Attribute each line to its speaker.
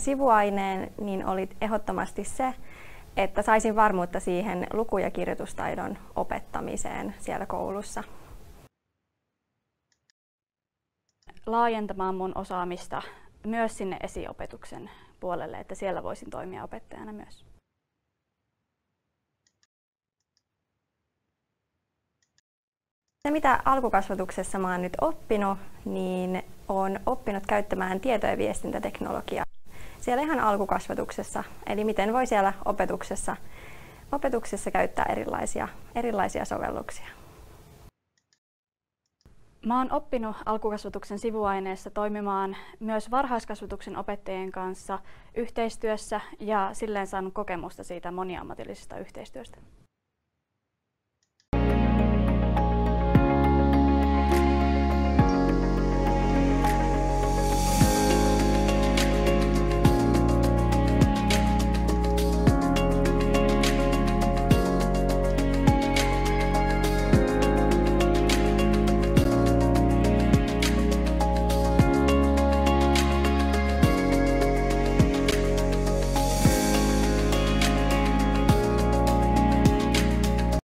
Speaker 1: Sivuaineen niin oli ehdottomasti se, että saisin varmuutta siihen luku- ja kirjoitustaidon opettamiseen siellä koulussa.
Speaker 2: Laajentamaan mun osaamista myös sinne esiopetuksen puolelle, että siellä voisin toimia opettajana myös.
Speaker 1: Se, mitä alkukasvatuksessa mä oon nyt oppinut, niin olen oppinut käyttämään tieto- ja viestintäteknologiaa siellä ihan alkukasvatuksessa. Eli miten voi siellä opetuksessa käyttää erilaisia sovelluksia.
Speaker 2: Mä oon oppinut alkukasvatuksen sivuaineessa toimimaan myös varhaiskasvatuksen opettajien kanssa yhteistyössä ja silleen saanut kokemusta siitä moniammatillisesta yhteistyöstä.